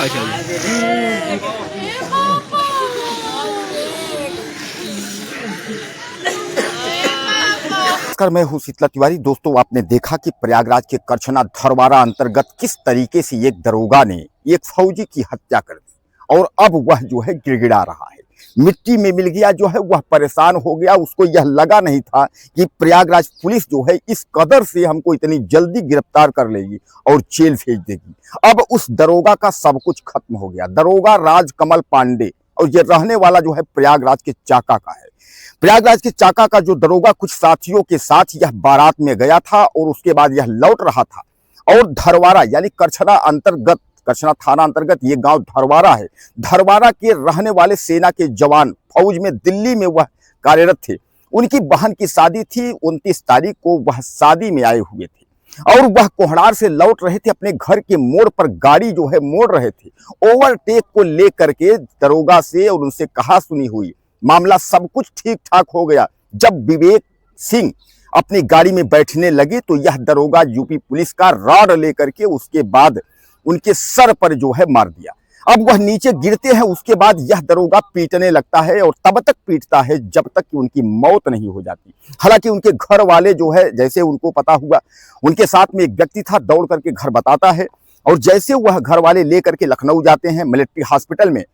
अच्छा नमस्कार, मैं हूं शीतला तिवारी। दोस्तों, आपने देखा कि प्रयागराज के करछना धरवारा अंतर्गत किस तरीके से एक दरोगा ने एक फौजी की हत्या कर दी और अब वह जो है गिड़गिड़ा रहा है, मिट्टी में मिल गया, जो है वह परेशान हो गया। उसको यह लगा नहीं था कि प्रयागराज पुलिस जो है इस कदर से हमको इतनी जल्दी गिरफ्तार कर लेगी और जेल भेज देगी। अब उस दरोगा का सब कुछ खत्म हो गया। दरोगा राजकमल पांडे, और ये रहने वाला जो है प्रयागराज के चाका का है। प्रयागराज के चाका का जो दरोगा कुछ साथियों के साथ यह बारात में गया था और उसके बाद यह लौट रहा था और धरवारा यानी करछना थाना अंतर्गत ये गांव धरवारा है। धरवारा के रहने वाले सेना के जवान फौज में दिल्ली में वह कार्यरत थे। उनकी बहन की शादी थी, 29 तारीख को वह शादी में आए हुए थे और वह कोहड़ार से लौट रहे थे। अपने घर के मोड़ पर गाड़ी जो है मोड़ रहे थे। ओवरटेक को लेकर के दरोगा से और उनसे कहा सुनी हुई, मामला सब कुछ ठीक ठाक हो गया। जब विवेक सिंह अपनी गाड़ी में बैठने लगे तो यह दरोगा यूपी पुलिस का रॉड लेकर के उसके बाद उनके सर पर जो है मार दिया। अब वह नीचे गिरते हैं। उसके बाद यह दरोगा पीटने लगता है और तब तक पीटता है जब तक कि उनकी मौत नहीं हो जाती। हालांकि उनके घर वाले जो है, जैसे उनको पता हुआ, उनके साथ में एक व्यक्ति था, दौड़ करके घर बताता है और जैसे वह घर वाले लेकर के लखनऊ जाते हैं मिलिट्री हॉस्पिटल में,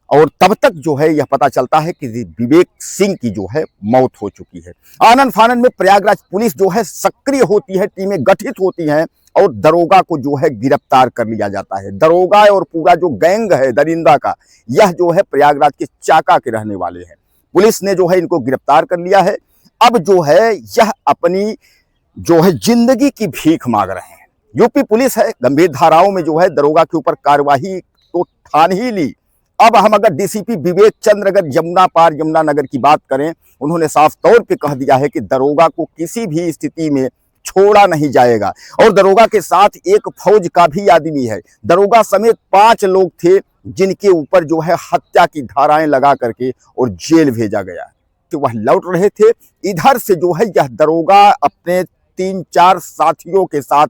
और तब तक जो है यह पता चलता है कि विवेक सिंह की जो है मौत हो चुकी है। आनन फानन में प्रयागराज पुलिस जो है सक्रिय होती है, टीमें गठित होती हैं और दरोगा को जो है गिरफ्तार कर लिया जाता है। दरोगा और पूरा जो गैंग है दरिंदा का, यह जो है प्रयागराज के चाका के रहने वाले हैं। पुलिस ने जो है इनको गिरफ्तार कर लिया है। अब जो है यह अपनी जो है जिंदगी की भीख मांग रहे हैं। यूपी पुलिस है, गंभीर धाराओं में जो है दरोगा के ऊपर कार्रवाई तो ठान ही ली। अब हम अगर डीसीपी विवेक चंद्र अगर यमुना नगर की बात करें, उन्होंने साफ तौर पे कह दिया है कि दरोगा को किसी भी स्थिति में छोड़ा नहीं जाएगा और दरोगा के साथ एक फौज का भी आदमी है। दरोगा समेत 5 लोग थे जिनके ऊपर जो है हत्या की धाराएं लगा करके और जेल भेजा गया। तो वह लौट रहे थे। इधर से जो है यह दरोगा अपने 3-4 साथियों के साथ,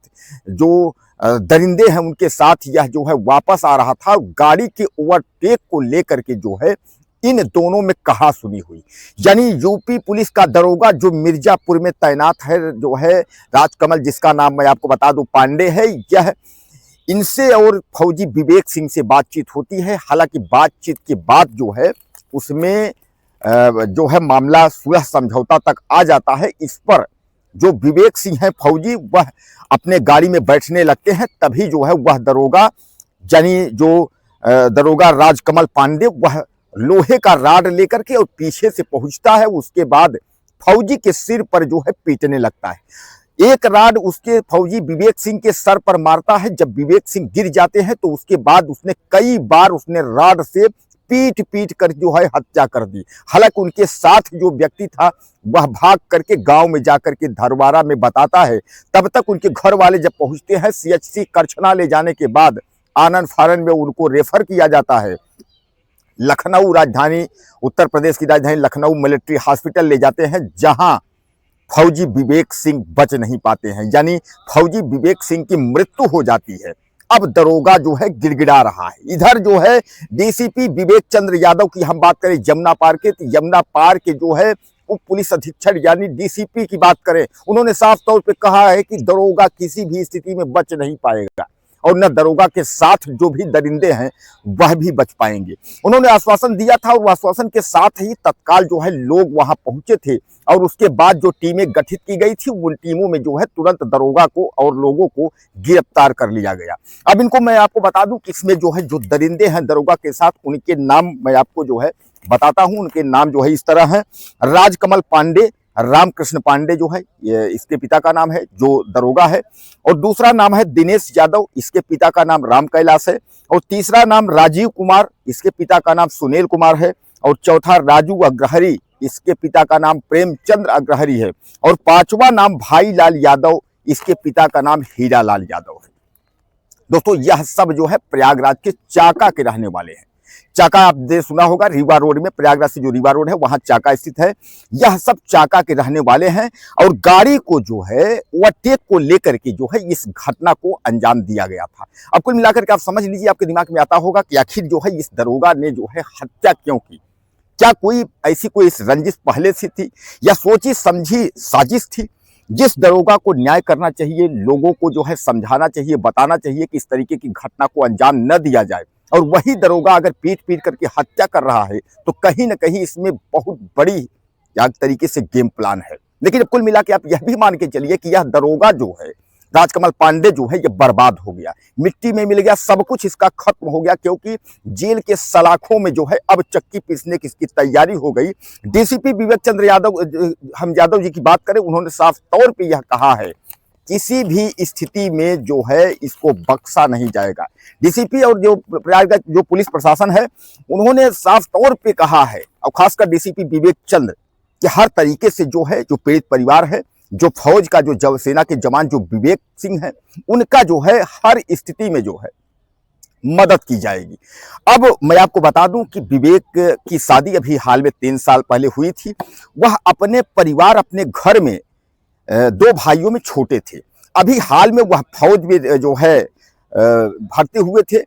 जो दरिंदे हैं उनके साथ यह जो है वापस आ रहा था। गाड़ी के ओवरटेक को लेकर के जो है इन दोनों में कहा सुनी हुई। यानी यूपी पुलिस का दरोगा जो मिर्जापुर में तैनात है, जो है राजकमल, जिसका नाम मैं आपको बता दूं पांडे है, यह इनसे और फौजी विवेक सिंह से बातचीत होती है। हालांकि बातचीत के बाद जो है उसमें जो है मामला सुलह समझौता तक आ जाता है। इस पर जो विवेक सिंह है फौजी, वह अपने गाड़ी में बैठने लगते हैं। तभी जो है वह दरोगा, यानी जो दरोगा राजकमल पांडे, वह लोहे का राड लेकर के और पीछे से पहुंचता है। उसके बाद फौजी के सिर पर जो है पीटने लगता है। एक राड उसके फौजी विवेक सिंह के सर पर मारता है। जब विवेक सिंह गिर जाते हैं तो उसके बाद उसने कई बार उसने राड से पीट कर जो है हत्या कर दी। हालांकि उनके साथ जो व्यक्ति था वह भाग करके गांव में जाकर के धरवारा में बताता है। तब तक उनके घर वाले जब पहुंचते हैं, सीएचसी करछना ले जाने के बाद आनन फानन में उनको रेफर किया जाता है। लखनऊ, राजधानी उत्तर प्रदेश की राजधानी लखनऊ मिलिट्री हॉस्पिटल ले जाते हैं, जहां फौजी विवेक सिंह बच नहीं पाते हैं। यानी फौजी विवेक सिंह की मृत्यु हो जाती है। अब दरोगा जो है गिड़गिड़ा रहा है। इधर जो है डीसीपी विवेक चंद्र यादव की हम बात करें यमुना पार के, तो यमुना पार के जो है उप पुलिस अधीक्षक यानी डीसीपी की बात करें, उन्होंने साफ तौर पे कहा है कि दरोगा किसी भी स्थिति में बच नहीं पाएगा और न दरोगा के साथ जो भी दरिंदे हैं वह भी बच पाएंगे। उन्होंने आश्वासन दिया था और आश्वासन के साथ ही तत्काल जो है लोग वहां पहुंचे थे और उसके बाद जो टीमें गठित की गई थी, उन टीमों में जो है तुरंत दरोगा को और लोगों को गिरफ्तार कर लिया गया। अब इनको मैं आपको बता दूं कि इसमें जो है जो दरिंदे हैं दरोगा के साथ, उनके नाम मैं आपको जो है बताता हूं। उनके नाम जो है इस तरह हैं। राजकमल पांडे, रामकृष्ण पांडे जो है ये इसके पिता का नाम है, जो दरोगा है। और दूसरा नाम है दिनेश यादव, इसके पिता का नाम राम कैलाश है। और तीसरा नाम राजीव कुमार, इसके पिता का नाम सुनील कुमार है। और चौथा राजू अग्रहरी, इसके पिता का नाम प्रेमचंद्र अग्रहरी है। और पांचवा नाम भाई लाल यादव, इसके पिता का नाम हीरा लाल यादव है। दोस्तों, यह सब जो है प्रयागराज के चाका के रहने वाले हैं। चाका आपने सुना होगा, रीवा रोड में, प्रयागराज से जो रीवा रोड है वहां चाका स्थित है। यह सब चाका के रहने वाले हैं और गाड़ी को जो है ओवरटेक को लेकर के जो है इस घटना को अंजाम दिया गया था। अब कुल मिलाकर के आप समझ लीजिए, आपके दिमाग में आता होगा कि आखिर जो है इस दरोगा ने जो है हत्या क्यों की। क्या कोई ऐसी कोई रंजिश पहले से थी या सोची समझी साजिश थी? जिस दरोगा को न्याय करना चाहिए, लोगों को जो है समझाना चाहिए, बताना चाहिए कि इस तरीके की घटना को अंजाम न दिया जाए, और वही दरोगा अगर पीट पीट करके हत्या कर रहा है, तो कहीं ना कहीं इसमें बहुत बड़ी एक तरीके से गेम प्लान है। लेकिन कुल मिला के आप यह भी मान के चलिए कि यह दरोगा जो है, राजकमल पांडे जो है, ये बर्बाद हो गया, मिट्टी में मिल गया, सब कुछ इसका खत्म हो गया, क्योंकि जेल के सलाखों में जो है अब चक्की पीसने की इसकी तैयारी हो गई। डीसीपी विवेक चंद्र यादव, हम यादव जी की बात करें, उन्होंने साफ तौर पे यह कहा है, किसी भी स्थिति में जो है इसको बख्शा नहीं जाएगा। डीसीपी और जो प्रयागराज जो पुलिस प्रशासन है, उन्होंने साफ तौर पे कहा है, और खासकर डीसीपी विवेक चंद्र, कि हर तरीके से जो है, जो पीड़ित परिवार है, जो फौज का जो सेना के जवान जो विवेक सिंह है, उनका जो है हर स्थिति में जो है मदद की जाएगी। अब मैं आपको बता दूं कि विवेक की शादी अभी हाल में 3 साल पहले हुई थी। वह अपने परिवार, अपने घर में 2 भाइयों में छोटे थे। अभी हाल में वह फौज में जो है भर्ती हुए थे,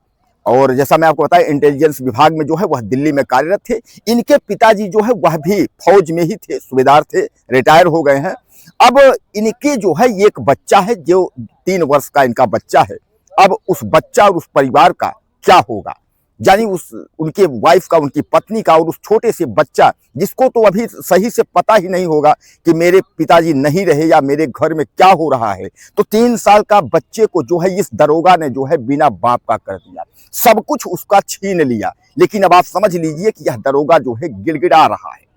और जैसा मैं आपको बताया, इंटेलिजेंस विभाग में जो है वह दिल्ली में कार्यरत थे। इनके पिताजी जो है वह भी फौज में ही थे, सूबेदार थे, रिटायर हो गए हैं। अब इनके जो है एक बच्चा है, जो 3 वर्ष का इनका बच्चा है। अब उस बच्चा और उस परिवार का क्या होगा, यानी उनके वाइफ का, उनकी पत्नी का, और उस छोटे से बच्चा, जिसको तो अभी सही से पता ही नहीं होगा कि मेरे पिताजी नहीं रहे या मेरे घर में क्या हो रहा है। तो 3 साल का बच्चे को जो है इस दरोगा ने जो है बिना बाप का कर दिया, सब कुछ उसका छीन लिया। लेकिन अब आप समझ लीजिए कि यह दरोगा जो है गिड़गिड़ा रहा है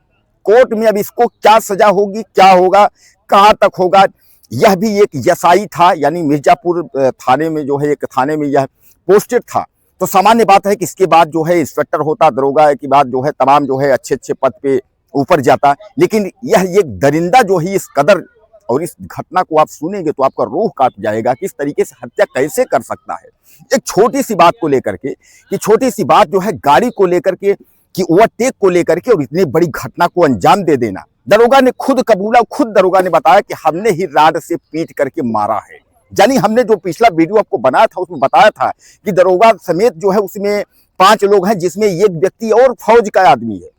कोर्ट में। अब इसको क्या सजा होगी, क्या होगा, कहां तक होगा। यह भी एक एसआई था, यानी मिर्जापुर थाने में जो है, एक थाने में यह पोस्टेड था। तो सामान्य बात है कि इसके बाद जो है इंस्पेक्टर होता, दरोगा के बाद जो है तमाम जो है अच्छे अच्छे पद पे ऊपर जाता। लेकिन यह एक दरिंदा जो है इस कदर, और इस घटना को आप सुनेंगे तो आपका रूह कांप जाएगा कि इस तरीके से हत्या कैसे कर सकता है। एक छोटी सी बात को लेकर के, कि छोटी सी बात जो है गाड़ी को लेकर के, कि ओवरटेक को लेकर के, और इतनी बड़ी घटना को अंजाम दे देना। दरोगा ने खुद कबूला, खुद दरोगा ने बताया कि हमने ही राड से पीट करके मारा है। यानी हमने जो पिछला वीडियो आपको बनाया था उसमें बताया था कि दरोगा समेत जो है उसमें 5 लोग हैं, जिसमें एक व्यक्ति और फौज का आदमी है।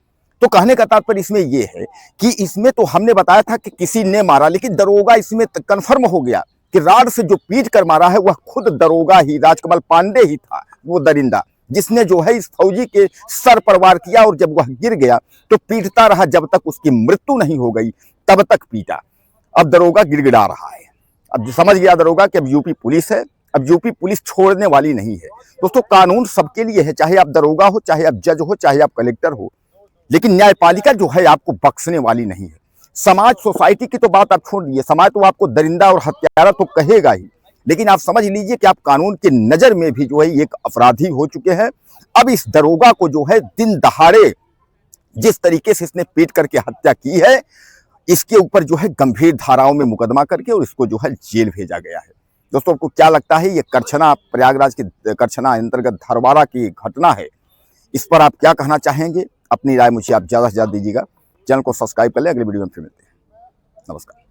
तो कहने का तात्पर्य इसमें यह है कि इसमें तो हमने बताया था कि किसी ने मारा, लेकिन दरोगा इसमें कन्फर्म हो गया कि राड से जो पीट कर मारा है वह खुद दरोगा ही, राजकमल पांडे ही था, वो दरिंदा, जिसने जो है इस फौजी के सर पर वार किया। और जब वह गिर गया तो पीटता रहा जब तक उसकी मृत्यु नहीं हो गई, तब तक पीटा। अब दरोगा गिड़गिड़ा रहा है। अब समझ गया दरोगा कि अब यूपी पुलिस है, अब यूपी पुलिस छोड़ने वाली नहीं है। दोस्तों, कानून सबके लिए है, चाहे आप दरोगा हो, चाहे आप जज हो, चाहे आप कलेक्टर हो, लेकिन न्यायपालिका जो है आपको बख्शने वाली नहीं है। समाज, सोसाइटी की तो बात आप छोड़ दीजिए, समाज तो आपको दरिंदा और हत्यारा तो कहेगा ही, लेकिन आप समझ लीजिए कि आप कानून की नजर में भी जो है एक अपराधी हो चुके हैं। अब इस दरोगा को जो है दिन दहाड़े जिस तरीके से इसने पीट करके हत्या की है, इसके ऊपर जो है गंभीर धाराओं में मुकदमा करके और इसको जो है जेल भेजा गया है। दोस्तों, आपको क्या लगता है, ये करछना, प्रयागराज के करछना अंतर्गत धरवाड़ा की घटना है, इस पर आप क्या कहना चाहेंगे? अपनी राय मुझे आप ज़्यादा से ज़्यादा दीजिएगा। चैनल को सब्सक्राइब कर लें। अगले वीडियो में फिर मिलते हैं। नमस्कार।